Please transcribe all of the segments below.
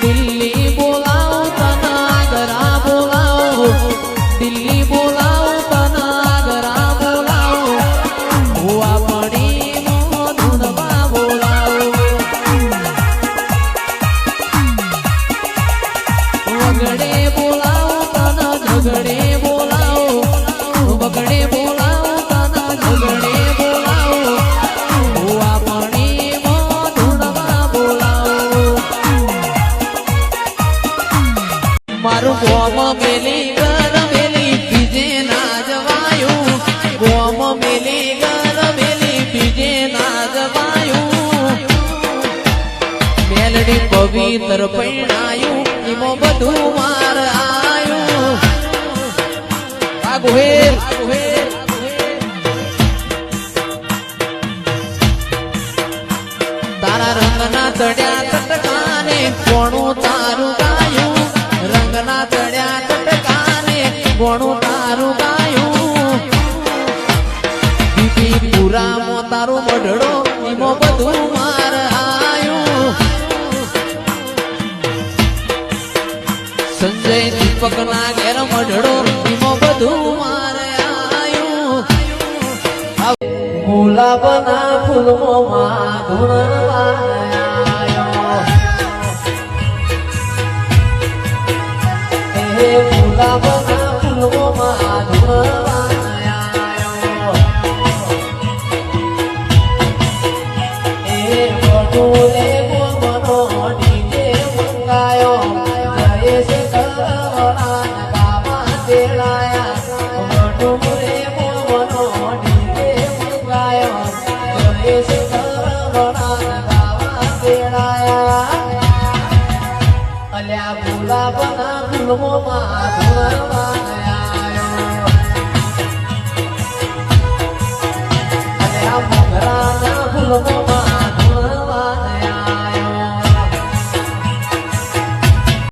દિલ્હી બોલાવો તના ગરા બોલાવો દિલ્હી બોલાવો તના ગરા બોલાવો ભુવા પડી ધૂણવા બોલાવો વગડે બોલાવો તના ઝગડે બોલાવો વગડે બોલાવો તના ઝગડે બોલાવો ભુવા પડી ધૂણવા બોલાવો મારું ગોમ મેલી ગર મેલી બીજે ના જવાયું ગોમ મેલી ગર મેલી બીજે ના જવાયું મેલડી પવિત્ર પૈણાયું એમાં બધું માર આયું આગુહેલ તારા રંગના ચડ્યા ચટકાને કોણું તારું ગાયું રંગના ચડ્યા ચટકાને કોણું તારું ગાયું બીબી પુરામાં તારું મઢડો એમાં બધું માર આયું સંજય દીપક ના ઘેર મઢડો એમાં બધું માર આયું ગુલાબના ફૂલમાં ધૂણવા ગુલાબના ફૂલમાં ધૂણવા એ બટુરે મનો ડીજે મંગાયો જયેશ કરવણા ગાવા તેડાયા બટુરે મનો ડીજે મંગાયો જયેશ કરવણા ગાવા તેડાયા અલ્યા ગુલાબના ફૂલમાં ધૂણવા આયો અલ્યા મોગરાના ફૂલમાં ધૂણવા આયો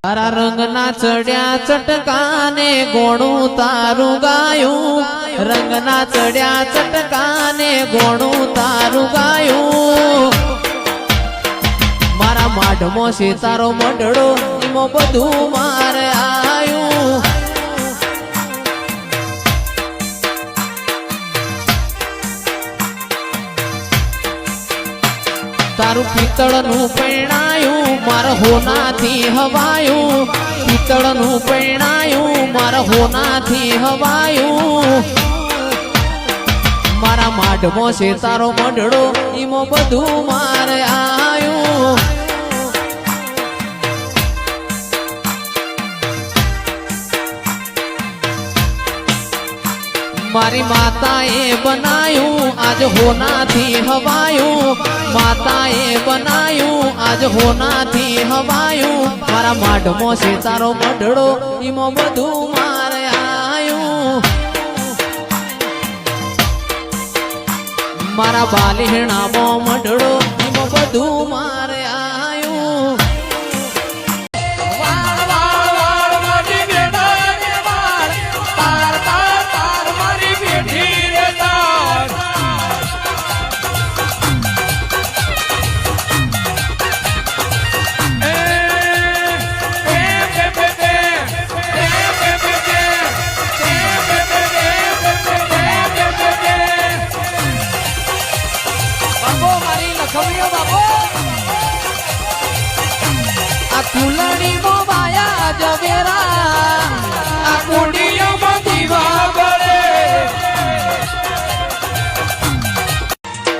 તારા રંગના ચડ્યા ચટકાને ગોણું તારું ગાયું રંગના ચડ્યા ચટકાને ગોણું તારું ગાયું મારા માઢમાં છે તારો મઢડો એમાં બધું માર આયું તારું પિત્તળનું પૈણાયું મારા હોનાથી હવાયું પિત્તળનું પૈણાયું મારા હોનાથી હવાયું મારા માઢમાં છે તારો મઢડો એમાં બધું માર આયું મારી માતાએ બનાયું આજ હોનાથી હવાયું માતાએ બનાયું આજ હોનાથી હવાયું મારા માઢમાં છે તારો મઢડો એમાં બધું માર આયું મારા બાલીણામાં મઢડો એમાં બધું માર આયું ફૂલડી મો માયા જવેરા આ કુંડીઓમાં દીવા બળે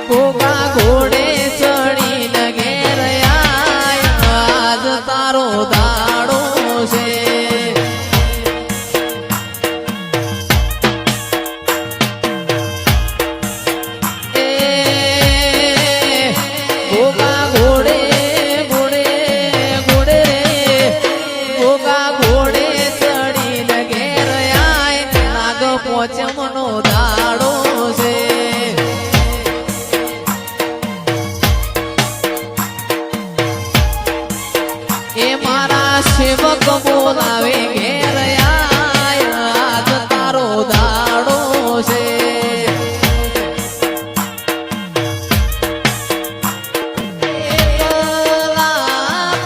ગોગા ઘોડે ચડી લગેર આજ તારો દાડો છે ગોગા ઘોડે પોચમનો દાડો છે એ મારા સેવક બોલાવે ઘેર આજ તારો દાડો છે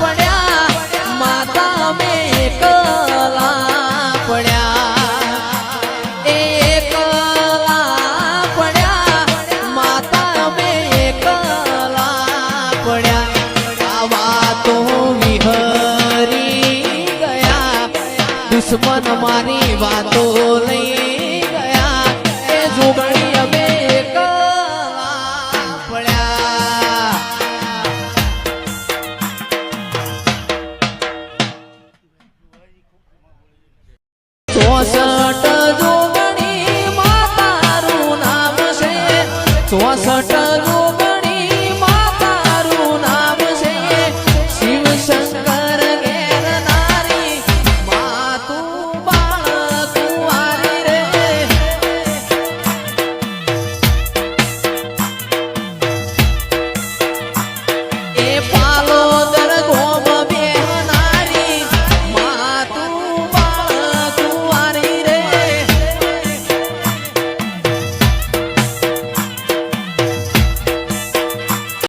પડ્યા મારી